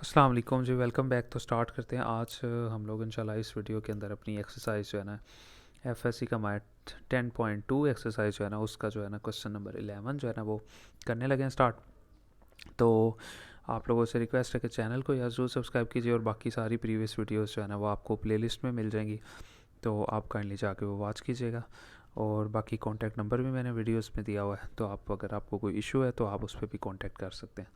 अस्सलाम वालेकुम जी, welcome back. तो स्टार्ट करते हैं आज हम लोग इंशाल्लाह इस वीडियो के अंदर अपनी एक्सरसाइज जो है ना एफएससी का मैथ 10.2 एक्सरसाइज जो है ना उसका जो है ना क्वेश्चन नंबर 11 जो है ना वो करने लगे हैं स्टार्ट। तो आप लोगों से रिक्वेस्ट है कि चैनल को या ज़रूर सब्सक्राइब कीजिए और बाकी सारी प्रीवियस वीडियोस जो है ना वो आपको प्लेलिस्ट में मिल जाएंगी, तो आप काइंडली जाके वो वॉच कीजिएगा। और बाकी कॉन्टैक्ट नंबर भी मैंने वीडियोस में दिया हुआ है, तो आप अगर आपको कोई इशू है तो आप उस पर भी कॉन्टैक्ट कर सकते हैं।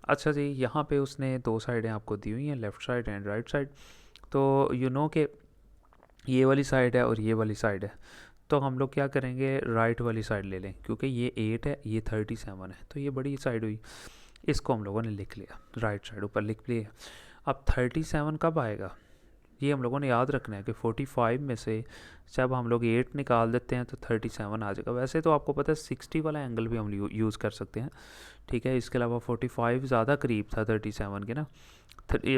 अच्छा जी, यहाँ पे उसने दो साइडें आपको दी हुई हैं, left side and right side. तो कि ये वाली साइड है और ये वाली साइड है। तो हम लोग क्या करेंगे, राइट वाली साइड ले लें, क्योंकि ये 8 है, ये 37 है, तो ये बड़ी साइड हुई। इसको हम लोगों ने लिख लिया, राइट साइड ऊपर लिख लिया। अब 37 कब आएगा, ये हम लोगों ने याद रखना है कि 45 में से जब हम लोग 8 निकाल देते हैं तो 37 आ जाएगा। वैसे तो आपको पता है 60 वाला एंगल भी हम यूज़ कर सकते हैं, ठीक है। इसके अलावा 45 ज़्यादा करीब था 37 के ना,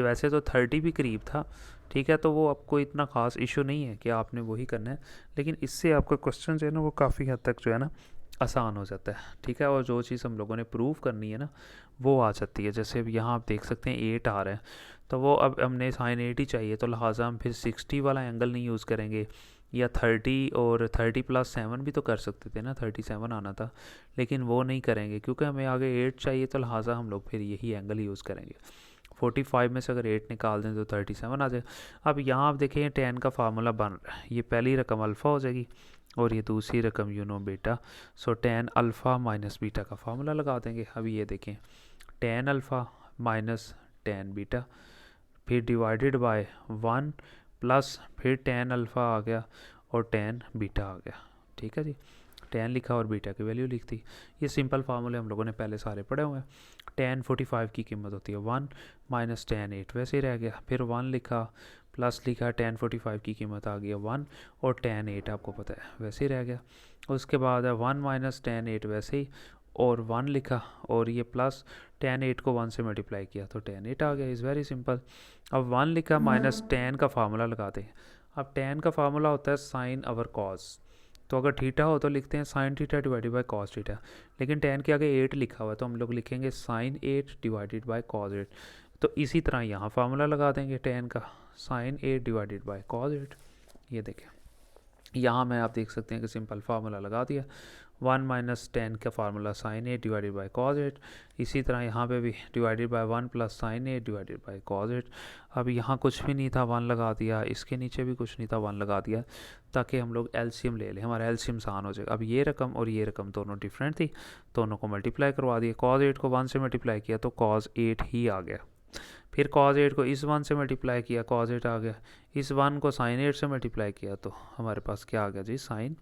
वैसे तो 30 भी करीब था, ठीक है। तो वो आपको इतना ख़ास इशू नहीं है कि आपने वही करना है, लेकिन इससे आपका क्वेश्चन जो है ना वो काफ़ी हद तक जो है ना आसान हो जाता है, ठीक है। और जो चीज़ हम लोगों ने प्रूव करनी है ना वो आ जाती है। जैसे अब यहाँ आप देख सकते हैं 8 आ रहा है, तो वो अब हमने साइन 8 ही चाहिए, तो लिहाजा हम फिर 60 वाला एंगल नहीं यूज़ करेंगे, या 30 और 30 प्लस 7 भी तो कर सकते थे ना, 37 आना था, लेकिन वो नहीं करेंगे क्योंकि हमें आगे 8 चाहिए, तो लिहाजा हम लोग फिर यही एंगल यूज़ करेंगे। 45 में से अगर 8 निकाल दें तो 37 आ जाए। अब यहाँ आप देखें 10 का फार्मूला बन रहा है, ये पहली रकम अल्फ़ा हो जाएगी और ये दूसरी रकम बीटा। सो टेन अल्फ़ा माइनस बीटा का फार्मूला लगा देंगे। अभी ये देखें, tan alpha minus tan beta, फिर डिवाइडेड बाय 1 प्लस फिर टेन अल्फ़ा आ गया और टेन बीटा आ गया, ठीक है जी। टेन लिखा और बीटा की वैल्यू लिखती। ये सिंपल फार्मूले हम लोगों ने पहले सारे पढ़े हुए हैं। टेन 45 की कीमत होती है 1 माइनस टेन 8, वैसे ही रह गया। फिर 1 लिखा प्लस लिखा, टेन 45 की कीमत आ गई 1 और टेन 8 आपको पता है वैसे ही रह गया। उसके बाद है 1 माइनस टेन 8 वैसे ही, और 1 लिखा और ये प्लस टेन 8 को 1 से मल्टीप्लाई किया तो टेन 8 आ गया। Is very simple. अब 1 लिखा माइनस टेन का फार्मूला लगाते हैं। अब टेन का फार्मूला होता है साइन अवर कॉस, तो अगर थीटा हो तो लिखते हैं sine theta divided by cos theta, लेकिन टेन के आगे 8 लिखा हुआ है तो हम लोग लिखेंगे साइन 8 डिवाइडेड बाय कॉस 8। तो इसी तरह यहाँ फार्मूला लगा देंगे टेन का, साइन 8 डिवाइडेड बाय कॉस 8। ये देखें, यहाँ में आप देख सकते हैं कि सिंपल फार्मूला लगा दिया। 1 माइनस टेन का formula sign 8 divided by cause 8। इसी तरह यहाँ पे भी divided by 1 plus sign 8 divided by cause 8। अब यहाँ कुछ भी नहीं था 1 लगा दिया, इसके नीचे भी कुछ नहीं था 1 लगा दिया, ताकि हम लोग एलसीएम ले लें, हमारा एलसीएम आसान हो जाएगा। अब ये रकम और ये रकम दोनों डिफरेंट थी, दोनों को मल्टीप्लाई करवा दिया। कॉज 8 को 1 से मल्टीप्लाई किया तो कॉज 8 ही आ गया। फिर कॉज 8 को इस 1 से मल्टीप्लाई किया, कॉज 8 आ गया। इस 1 को साइन 8 से मल्टीप्लाई किया तो हमारे पास क्या आ गया जी, साइन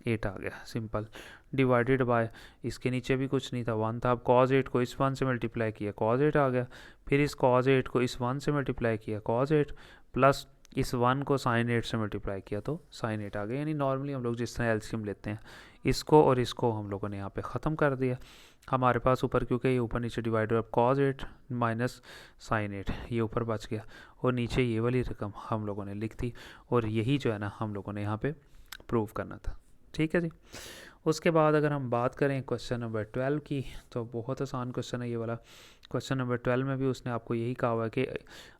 8 आ गया। सिंपल। डिवाइडेड बाय, इसके नीचे भी कुछ नहीं था 1 था। अब कॉज 8 को इस 1 से मल्टीप्लाई किया, कॉज 8 आ गया। फिर इस कॉज 8 को इस 1 से मल्टीप्लाई किया, कॉज 8 प्लस इस 1 को साइन 8 से मल्टीप्लाई किया तो साइन 8 आ गया। यानी नॉर्मली हम लोग जिस तरह एलसीएम लेते हैं, इसको और इसको हम लोगों ने यहाँ पे ख़त्म कर दिया। हमारे पास ऊपर, क्योंकि ये ऊपर नीचे डिवाइडेड, अब कॉज 8 माइनस साइन 8 ये ऊपर बच गया, और नीचे ये वाली रकम हम लोगों ने लिख दी। और यही जो है ना हम लोगों ने यहाँ पे प्रूव करना था, ठीक है जी। उसके बाद अगर हम बात करें क्वेश्चन नंबर 12 की, तो बहुत आसान क्वेश्चन है ये वाला। क्वेश्चन नंबर 12 में भी उसने आपको यही कहा हुआ है कि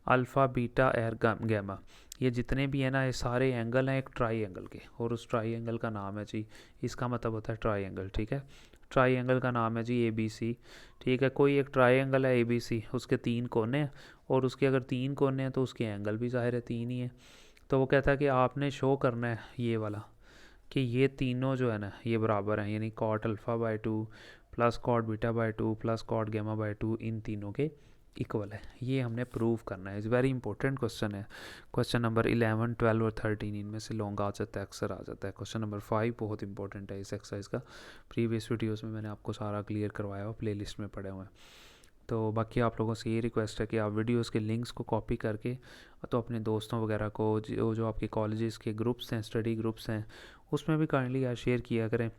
अल्फ़ा बीटा एर गैमा, ये जितने भी है ना ये सारे एंगल हैं एक ट्राई एंगल के, और उस ट्राई एंगल का नाम है जी, इसका मतलब होता है ट्राई एंगल, ठीक है। ट्राई एंगल का नाम है जी ए बी सी, ठीक है। कोई एक ट्राई एंगल है ए बी सी, उसके 3 कोने हैं, और उसके अगर 3 कोने हैं तो उसके एंगल भी ज़ाहिर है 3 ही है। तो वो कहता है कि आपने शो करना है ये वाला, कि ये तीनों जो है ना ये बराबर हैं, यानी cot alpha by 2 plus cot beta by 2 plus cot gamma by 2 इन तीनों के इक्वल है। ये हमने प्रूव करना है। इज़ वेरी इंपॉर्टेंट क्वेश्चन है। क्वेश्चन नंबर 11, 12 और 13 इनमें से लॉन्ग आ जाता है, अक्सर आ जाता है। क्वेश्चन नंबर 5 बहुत इंपॉर्टेंट है इस एक्सरसाइज का। प्रीवियस वीडियोस में मैंने आपको सारा क्लियर करवाया हुआ, प्लेलिस्ट में पड़े हुए हैं। तो बाकी आप लोगों से ये रिक्वेस्ट है कि आप वीडियोस के लिंक्स को कॉपी करके तो अपने दोस्तों वगैरह को, जो आपके कॉलेजेस के ग्रुप्स हैं, स्टडी ग्रुप्स हैं, उसमें भी काइंडली यार शेयर किया करें।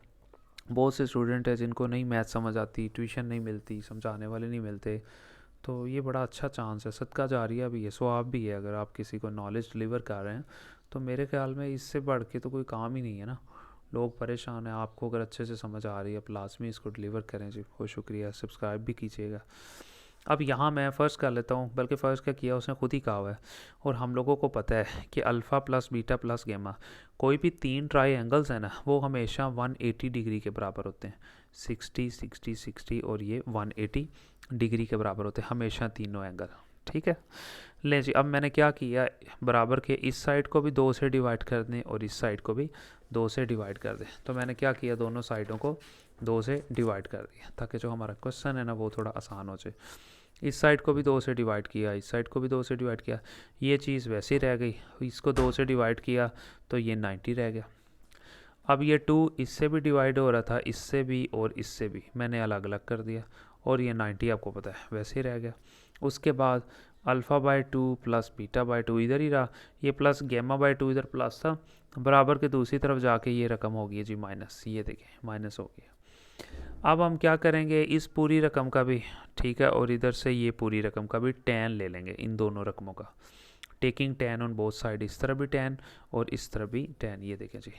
बहुत से स्टूडेंट हैं जिनको नहीं मैथ समझ आती, ट्यूशन नहीं मिलती, समझाने वाले नहीं मिलते, तो ये बड़ा अच्छा चांस है, सदका जारिया भी है, स्वाब भी है। अगर आप किसी को नॉलेज डिलीवर कर रहे हैं तो मेरे ख्याल में इससे बढ़ के तो कोई काम ही नहीं है ना। लोग परेशान हैं, आपको अगर अच्छे से समझ आ रही है, आप लाजमी इसको डिलीवर करें जी। बहुत शुक्रिया, सब्सक्राइब भी कीजिएगा। अब यहाँ मैं फ़र्स्ट कर लेता हूँ, बल्कि फ़र्स्ट क्या किया उसने खुद ही कहा हुआ है और हम लोगों को पता है कि अल्फ़ा प्लस बीटा प्लस गेमा, कोई भी तीन ट्राई एंगल्स हैं ना वो हमेशा 180 डिग्री के बराबर होते हैं। 60 60 60 और ये 180 डिग्री के बराबर होते हैं हमेशा तीनों एंगल। ठीक है, ले जी, अब मैंने क्या किया, बराबर के इस साइड को भी 2 से डिवाइड कर दें और इस साइड को भी 2 से डिवाइड कर दें। तो मैंने क्या किया, दोनों साइडों को 2 से डिवाइड कर दिया ताकि जो हमारा क्वेश्चन है ना वो थोड़ा आसान हो जाए। इस साइड को भी 2 से डिवाइड किया, इस साइड को भी 2 से डिवाइड किया, ये चीज़ वैसे ही रह गई। इसको 2 से डिवाइड किया तो ये 90 रह गया। अब ये 2 इससे भी डिवाइड हो रहा था, इससे भी और इससे भी, मैंने अलग अलग कर दिया और ये 90 आपको पता है वैसे ही रह गया। उसके बाद alpha by 2 plus beta by 2 इधर ही रहा, ये प्लस गेमा बाय 2 इधर प्लस था, बराबर के दूसरी तरफ जाके ये रकम हो गई जी माइनस, ये देखिए माइनस हो गया। अब हम क्या करेंगे, इस पूरी रकम का भी, ठीक है, और इधर से ये पूरी रकम का भी टैन ले लेंगे इन दोनों रकमों का, taking tan on both side, इस तरफ भी टैन और इस तरफ भी टैन। ये देखें जी,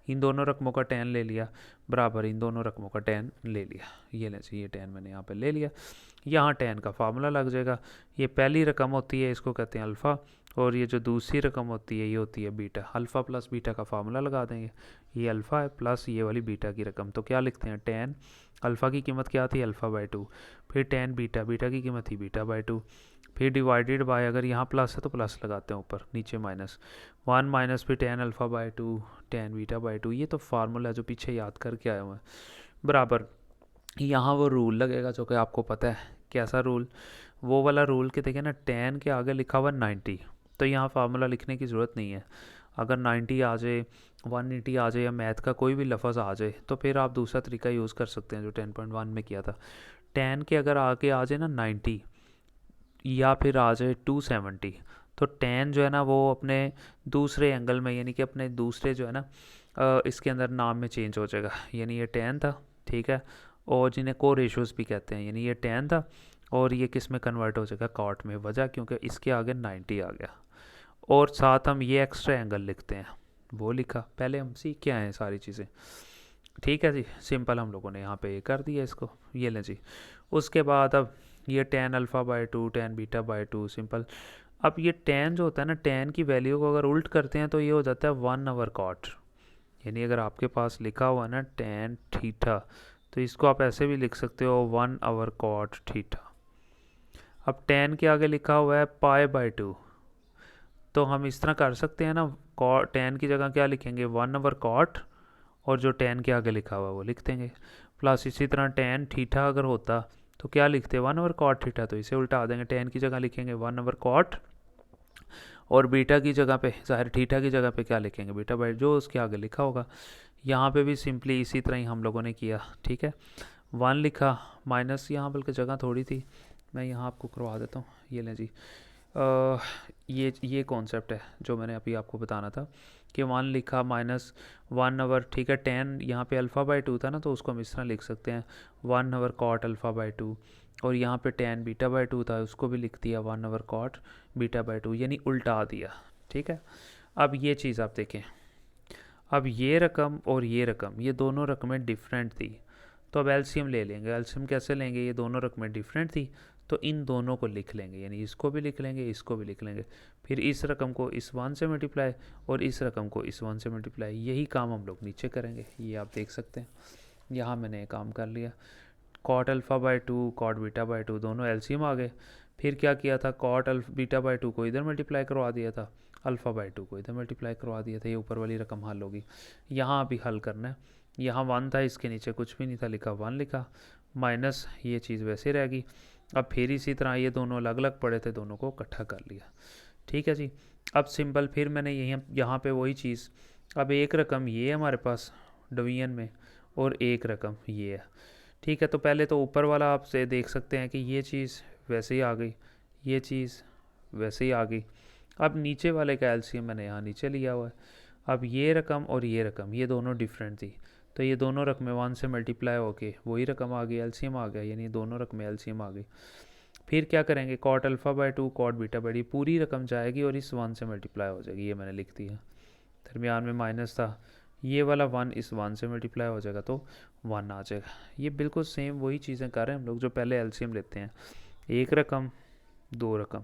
इन दोनों रकमों का टैन ले लिया, बराबर इन दोनों रकमों का टैन ले लिया। ये लें जी, ये टैन मैंने यहाँ पे ले लिया। यहाँ टैन का फार्मूला लग जाएगा। ये पहली रकम होती है, इसको कहते हैं अल्फ़ा, और ये जो दूसरी रकम होती है ये होती है बीटा। अल्फ़ा प्लस बीटा का फार्मूला लगा देंगे, ये अल्फ़ा है प्लस ये वाली बीटा की रकम, तो क्या लिखते हैं, टैन अल्फ़ा की कीमत क्या थी, अल्फ़ा बाय 2, फिर टैन बीटा, बीटा की कीमत थी बीटा बाय 2, फिर डिवाइडेड बाय, अगर यहाँ प्लस है तो प्लस लगाते हैं ऊपर, नीचे माइनस 1 माइनस, फिर tan alpha by 2 tan beta by 2। ये तो फार्मूला जो पीछे याद करके आया हुआ है, बराबर यहाँ वो रूल लगेगा जो कि आपको पता है। कैसा रूल, वो वाला रूल के देखिए ना, टैन के आगे लिखा हुआ 90, तो यहाँ फार्मूला लिखने की ज़रूरत नहीं है। अगर 90 आ जाए, 180 आ जाए, या मैथ का कोई भी लफ्ज़ आ जाए तो फिर आप दूसरा तरीका यूज़ कर सकते हैं जो 10.1 में किया था। टैन के अगर आगे आ जाए ना 90, या फिर आ जाए 270, तो टैन जो है ना वो अपने दूसरे एंगल में, यानी कि अपने दूसरे जो है ना इसके अंदर नाम में चेंज हो जाएगा। यानी ये टैन था, ठीक है, और जिन्हें को रेशोज़ भी कहते हैं, यानी ये टैन था और ये किस में कन्वर्ट हो जाएगा, कॉट में। वजह क्योंकि इसके आगे 90 आ गया, और साथ हम ये एक्स्ट्रा एंगल लिखते हैं, वो लिखा, पहले हम सीख के आए हैं सारी चीज़ें। ठीक है जी, सिंपल हम लोगों ने यहाँ पे ये कर दिया इसको, ये लें जी। उसके बाद अब ये tan alpha by 2 tan beta by 2, simple. अब ये टैन जो होता है ना, टैन की वैल्यू को अगर उल्ट करते हैं तो ये हो जाता है 1/cot। यानी अगर आपके पास लिखा हुआ है ना टैन थीटा, तो इसको आप ऐसे भी लिख सकते हो 1/cot थीटा। अब टैन के आगे लिखा हुआ है पाई बाय 2, तो हम इस तरह कर सकते हैं ना, टैन की जगह क्या लिखेंगे, 1/cot, और जो टैन के आगे लिखा हुआ है वो लिख देंगे, प्लस इसी तरह टैन थीटा अगर होता तो क्या लिखते, 1/cot थीटा, तो इसे उल्टा देंगे, टैन की जगह लिखेंगे 1/cot, और बीटा की जगह पे, ज़ाहिर थीटा की जगह पे क्या लिखेंगे, बीटा बाय जो उसके आगे लिखा होगा। यहाँ पे भी सिंपली इसी तरह ही हम लोगों ने किया, ठीक है, 1 लिखा, माइनस यहाँ बल्कि जगह थोड़ी थी, मैं यहाँ आपको करवा देता हूँ, ये लें जी। ये कॉन्सेप्ट है जो मैंने अभी आपको बताना था कि 1 लिखा माइनस 1/, ठीक है, टैन यहाँ पे अल्फ़ा बाय 2 था ना, तो उसको हम इस तरह लिख सकते हैं 1/cot अल्फ़ा बाय 2, और यहाँ पे टैन बीटा बाय 2 था, उसको भी लिख दिया 1/cot बीटा बाय 2, यानी उल्टा दिया। ठीक है, अब ये चीज़ आप देखें, अब ये रकम और ये रकम, ये दोनों रकमें डिफरेंट थी, तो अब एलसीएम ले लेंगे। एलसीएम कैसे लेंगे, ये दोनों रकमें डिफरेंट थी तो इन दोनों को लिख लेंगे, यानी इसको भी लिख लेंगे, इसको भी लिख लेंगे, फिर इस रकम को इस 1 से मल्टीप्लाई और इस रकम को इस 1 से मल्टीप्लाई। यही काम हम लोग नीचे करेंगे, ये आप देख सकते हैं, यहाँ मैंने ये काम कर लिया। Cot alpha by 2 cot beta by 2 दोनों एलसीएम आ गए। फिर क्या किया था, कॉट बीटा बाय 2 को इधर मल्टीप्लाई करवा दिया था, अल्फ़ा बाय 2 को इधर मल्टीप्लाई करवा दिया था, ये ऊपर वाली रकम हल होगी। यहाँ अभी हल करना है, यहाँ 1 था, इसके नीचे कुछ भी नहीं था लिखा, 1 लिखा, माइनस ये चीज़ वैसे रहेगी। अब फिर इसी तरह ये दोनों अलग अलग पड़े थे, दोनों को इकट्ठा कर लिया। ठीक है जी, अब सिंपल फिर मैंने यहाँ पे वही चीज़, अब एक रकम ये है हमारे पास डिवीजन में और एक रकम ये है। ठीक है, तो पहले तो ऊपर वाला आप से देख सकते हैं कि ये चीज़ वैसे ही आ गई, ये चीज़ वैसे ही आ गई। अब नीचे वाले का एलसीएम मैंने यहाँ नीचे लिया हुआ है। अब ये रकम और ये रकम, ये दोनों डिफरेंट थी, तो ये दोनों रकमें 1 से मल्टीप्लाई होके वही रकम आ गई, एलसीएम आ गया, यानी दोनों रकमें एलसीएम आ गई। फिर क्या करेंगे, cot alpha by 2 cot beta by 2, पूरी रकम जाएगी और इस 1 से मल्टीप्लाई हो जाएगी, ये मैंने लिख दिया। दरमियान में माइनस था, ये वाला 1 इस 1 से मल्टीप्लाई हो जाएगा तो 1 आ जाएगा। ये बिल्कुल सेम वही चीज़ें कर रहे हैं हम लोग जो पहले एलसीएम लेते हैं। एक रकम, दो रकम,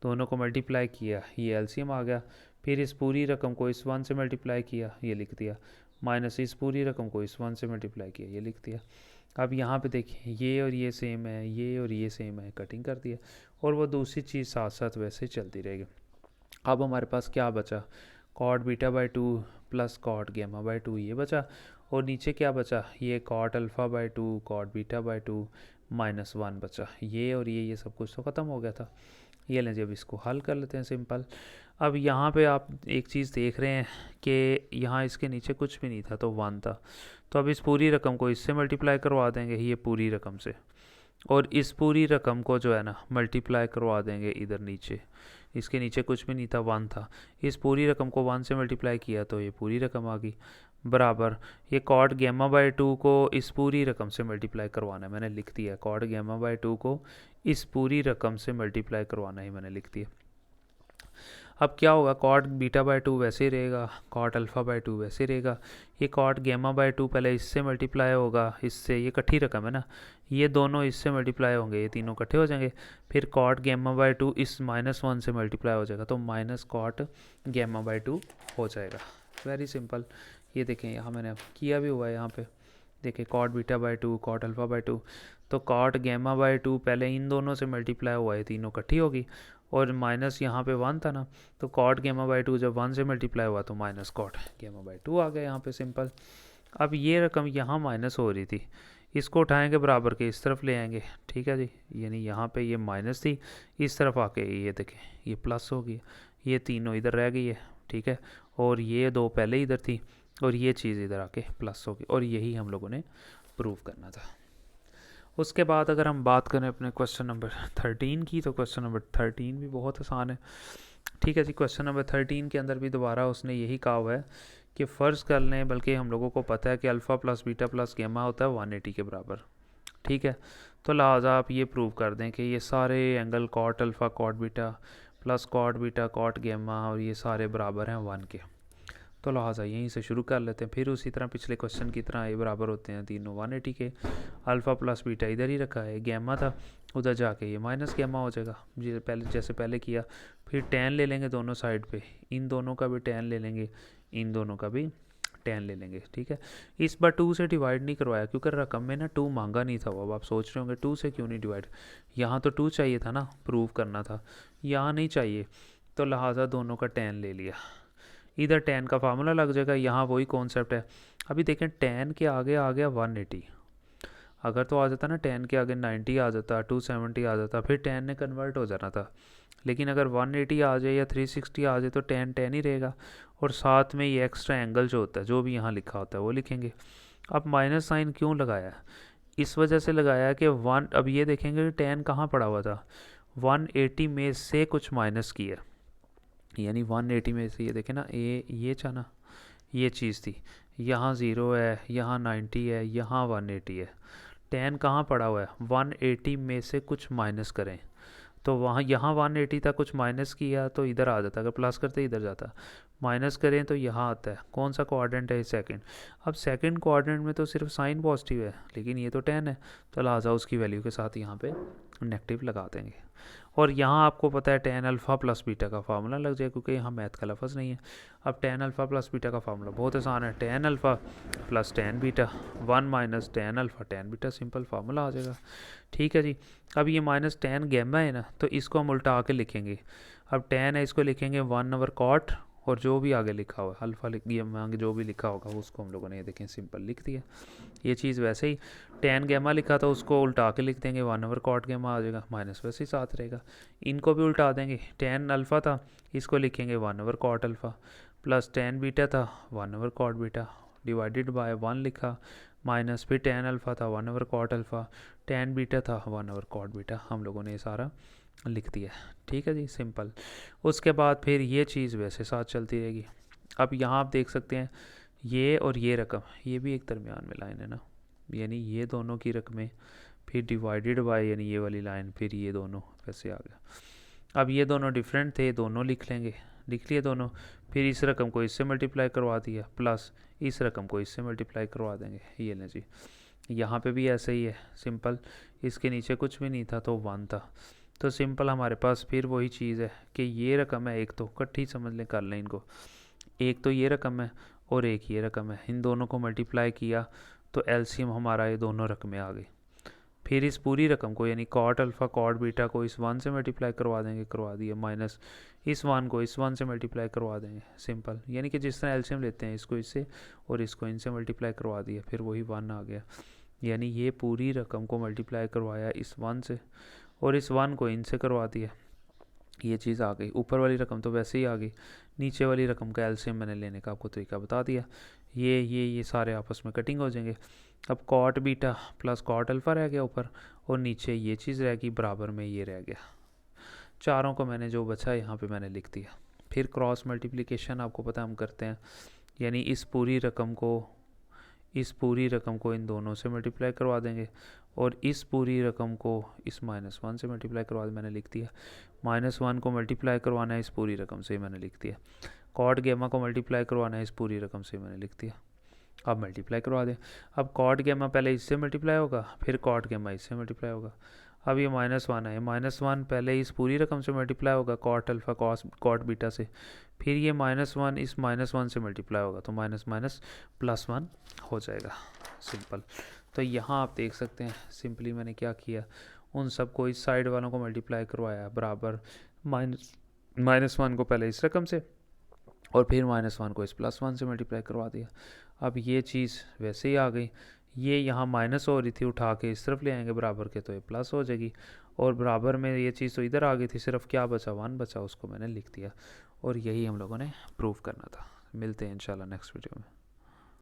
दोनों को मल्टीप्लाई किया, ये एलसीएम आ गया। फिर इस पूरी रकम को इस वन से मल्टीप्लाई किया, ये लिख दिया, माइनस इस पूरी रकम को इस वन से मल्टीप्लाई किया, ये लिख दिया। अब यहाँ पे देखिए ये और ये सेम है, ये और ये सेम है, कटिंग कर दिया, और वो दूसरी चीज़ साथ साथ वैसे चलती रहेगी। अब हमारे पास क्या बचा, cot beta by 2 plus cot gamma by 2 ये बचा, और नीचे क्या बचा, ये cot alpha by 2 cot beta by 2 minus 1 बचा। ये और ये सब कुछ तो ख़त्म हो गया था। ये लें, जब इसको हल कर लेते हैं सिंपल। अब यहाँ पे आप एक चीज़ देख रहे हैं कि यहाँ इसके नीचे कुछ भी नहीं था तो 1 था, तो अब इस पूरी रकम को इससे मल्टीप्लाई करवा देंगे, ये पूरी रकम से, और इस पूरी रकम को जो है ना मल्टीप्लाई करवा देंगे इधर नीचे, इसके नीचे कुछ भी नहीं था, 1 था, इस पूरी रकम को 1 से मल्टीप्लाई किया तो ये पूरी रकम आ गई, बराबर ये कॉट गेमा बाई 2 को इस पूरी रकम से मल्टीप्लाई करवाना है, मैंने लिख दिया, कॉट गेमा बाई 2 को इस पूरी रकम से मल्टीप्लाई करवाना ही मैंने लिख दिया। अब क्या होगा, कॉट बीटा बाई 2 वैसे ही रहेगा, कॉट अल्फ़ा बाई 2 वैसे ही रहेगा, ये कॉट गेमा बाई 2 पहले इससे मल्टीप्लाई होगा, इससे, ये इकट्ठी रकम है ना, ये दोनों इससे मल्टीप्लाई होंगे, ये तीनों इकट्ठे हो जाएंगे, फिर कॉट गेमा बाई 2 इस -1 से मल्टीप्लाई हो जाएगा, तो माइनस कॉट गेमा बाई 2 हो जाएगा। Very simple. ये देखें यहाँ मैंने किया भी हुआ है, यहाँ पे देखिए cot beta by 2 cot alpha by 2, तो कॉट गेमा बाई 2 पहले इन दोनों से मल्टीप्लाई हुआ है, तीनों इकट्ठी होगी, और माइनस यहाँ पे 1 था ना, तो कॉट गेमा बाई 2 जब 1 से मल्टीप्लाई हुआ तो माइनस कॉट गेमा बाई 2 आ गया यहाँ पे, सिंपल। अब ये रकम यहाँ माइनस हो रही थी, इसको उठाएंगे बराबर के इस तरफ ले आएंगे, ठीक है जी, यानी यहाँ पे ये माइनस थी, इस तरफ आके ये देखें ये प्लस हो गई, ये तीनों इधर रह गई है, ठीक है, और ये दो पहले इधर थी, और ये चीज़ इधर आके प्लस हो गई, और यही हम लोगों ने प्रूव करना था। उसके बाद अगर हम बात करें अपने क्वेश्चन नंबर 13 की, तो क्वेश्चन नंबर 13 भी बहुत आसान है, ठीक है जी। क्वेश्चन नंबर 13 के अंदर भी दोबारा उसने यही कहा हुआ है कि फ़र्ज़ कर लें, बल्कि हम लोगों को पता है कि अल्फ़ा प्लस बीटा प्लस गेमा होता है 180 के बराबर, ठीक है, तो लिहाजा आप ये प्रूव कर दें कि ये सारे angle cot alpha cot beta plus cot beta cot gamma और ये सारे बराबर हैं 1 के, तो लिहाजा यहीं से शुरू कर लेते हैं। फिर उसी तरह पिछले क्वेश्चन की तरह ये बराबर होते हैं तीनों 180 के, अल्फ़ा प्लस बीटा इधर ही रखा है, गेमा था उधर जाके ये माइनस गेमा हो जाएगा, जैसे पहले किया। फिर टेन ले लेंगे दोनों साइड पे, इन दोनों का भी टेन ले लेंगे, इन दोनों का भी टेन ले लेंगे, ठीक है। इस बार 2 से डिवाइड नहीं करवाया क्योंकि रकम में ना 2 मांगा नहीं था। अब आप सोच रहे होंगे 2 से क्यों नहीं डिवाइड, यहाँ तो 2 चाहिए था ना, प्रूव करना था, यहाँ नहीं चाहिए, तो लिहाजा दोनों का टेन ले लिया। इधर टेन का फार्मूला लग जाएगा, यहाँ वही कॉन्सेप्ट है। अभी देखें टेन के आगे आ गया 180, अगर तो आ जाता ना टेन के आगे 90 आ जाता, 270 आ जाता, फिर टेन ने कन्वर्ट हो जाना था। लेकिन अगर 180 आ जाए या 360 आ जाए तो टेन टेन ही रहेगा, और साथ में ये एक्स्ट्रा एंगल जो होता है, जो भी यहाँ लिखा होता है वो लिखेंगे। अब माइनस साइन क्यों लगाया, इस वजह से लगाया कि अब ये देखेंगे टेन कहाँ पड़ा हुआ था, 180 में से कुछ माइनस किया, यानी 180 में से ये देखें ना, ये चाहना ये चीज़ थी, यहाँ 0 है, यहाँ 90 है, यहाँ 180 है, टेन कहाँ पड़ा हुआ है, 180 में से कुछ माइनस करें, तो वहाँ यहाँ 180 था, कुछ माइनस किया तो इधर आ जाता, अगर प्लस करते इधर जाता, माइनस करें तो यहाँ आता है। कौन सा क्वाड्रेंट है, सेकंड। अब सेकंड क्वाड्रेंट में तो सिर्फ साइन पॉजिटिव है, लेकिन ये तो 10 है, तो लिहाजा उसकी वैल्यू के साथ यहाँ पे नेगेटिव लगा देंगे। और यहाँ आपको पता है टेन अल्फ़ा प्लस बीटा का फार्मूला लग जाए, क्योंकि यहाँ मैथ का लफ्ज़ नहीं है। अब टेन अल्फ़ा प्लस बीटा का फार्मूला बहुत आसान है, ten alpha plus ten beta 1 minus ten alpha ten beta, simple formula आ जाएगा, ठीक है जी। अब ये माइनस टेन गेमा है ना, तो इसको हम उल्टा के लिखेंगे। अब टेन है, इसको लिखेंगे 1/cot, और जो भी आगे लिखा हुआ है अल्फ़ा गेमा आगे जो भी लिखा होगा उसको हम लोगों ने ये देखें सिंपल लिख दिया। ये चीज़ वैसे ही टेन गेमा लिखा था उसको उल्टा के लिख देंगे, 1/cot गेमा आ जाएगा, माइनस वैसे ही साथ रहेगा। इनको भी उल्टा देंगे, टेन अल्फ़ा था इसको लिखेंगे 1/cot alpha, plus ten beta था 1/cot बीटा, डिवाइडेड बाय 1 लिखा, माइनस फिर टेन अल्फ़ा था 1/cot अल्फ़ा, टेन बीटा था 1/cot बीटा, हम लोगों ने ये सारा लिख दिया, ठीक है जी, सिंपल। उसके बाद फिर ये चीज़ वैसे साथ चलती रहेगी। अब यहाँ आप देख सकते हैं ये और ये रकम, ये भी एक दरमियान में लाइन है ना, यानी ये दोनों की रकमें, फिर डिवाइडेड बाय यानी ये वाली लाइन, फिर ये दोनों वैसे आ गया। अब ये दोनों डिफरेंट थे, दोनों लिख लेंगे, लिख लिए दोनों, फिर इस रकम को इससे मल्टीप्लाई करवा दिया, प्लस इस रकम को इससे मल्टीप्लाई करवा देंगे, ये लें जी। यहाँ पे भी ऐसे ही है, सिंपल, इसके नीचे कुछ भी नहीं था तो 1 था। तो सिंपल हमारे पास फिर वही चीज़ है कि ये रकम है, एक तो इकट्ठी समझ लें, कर लें इनको। एक तो ये रकम है और एक ये रकम है, इन दोनों को मल्टीप्लाई किया तो एलसीएम हमारा ये दोनों रकमें आ गई। फिर इस पूरी रकम को यानी कॉट अल्फ़ा कॉट बीटा को इस 1 से मल्टीप्लाई करवा देंगे, करवा दिए, माइनस इस 1 को इस 1 से मल्टीप्लाई करवा देंगे, सिंपल। यानी कि जिस तरह एलसीएम लेते हैं इसको इससे और इसको इनसे मल्टीप्लाई करवा दिया, फिर वही 1 आ गया। यानी ये पूरी रकम को मल्टीप्लाई करवाया इस 1 से और इस 1 को इनसे करवा दिया, ये चीज़ आ गई। ऊपर वाली रकम तो वैसे ही आ गई, नीचे वाली रकम का एलसीएम मैंने लेने का आपको तरीका बता दिया। ये सारे आपस में कटिंग हो जाएंगे। अब cot beta plus cot alpha रह गया ऊपर और नीचे ये चीज़ रह गई, बराबर में ये रह गया। चारों को मैंने जो बचा यहाँ पे मैंने लिख दिया। फिर क्रॉस मल्टीप्लिकेशन आपको पता हम करते हैं, यानी इस पूरी रकम को इन दोनों से मल्टीप्लाई करवा देंगे और इस पूरी रकम को इस -1 से मल्टीप्लाई करवा, मैंने लिख दिया। -1 को मल्टीप्लाई करवाना है इस पूरी रकम से, मैंने लिख दिया। कॉट गेमा को मल्टीप्लाई करवाना है इस पूरी रकम से, मैंने लिख दिया। अब मल्टीप्लाई करवा दें। अब कॉट गेमा पहले इससे मल्टीप्लाई होगा, फिर कॉट गेमा इससे मल्टीप्लाई होगा। अब ये -1 है, -1 पहले इस पूरी रकम से मल्टीप्लाई होगा कॉट अल्फ़ा कॉट बीटा से, फिर ये -1 इस -1 से मल्टीप्लाई होगा तो माइनस माइनस +1 हो जाएगा, सिंपल। तो यहाँ आप देख सकते हैं सिंपली मैंने क्या किया, उन सबको इस साइड वालों को मल्टीप्लाई करवाया, बराबर -1 को पहले इस रकम से और फिर -1 को इस +1 से मल्टीप्लाई करवा दिया। अब ये चीज़ वैसे ही आ गई, ये यहाँ माइनस हो रही थी, उठा के इस तरफ ले आएंगे बराबर के तो ये प्लस हो जाएगी, और बराबर में ये चीज़ तो इधर आ गई थी, सिर्फ क्या बचा 1 बचा, उसको मैंने लिख दिया। और यही हम लोगों ने प्रूव करना था। मिलते हैं इंशाल्लाह नेक्स्ट वीडियो में।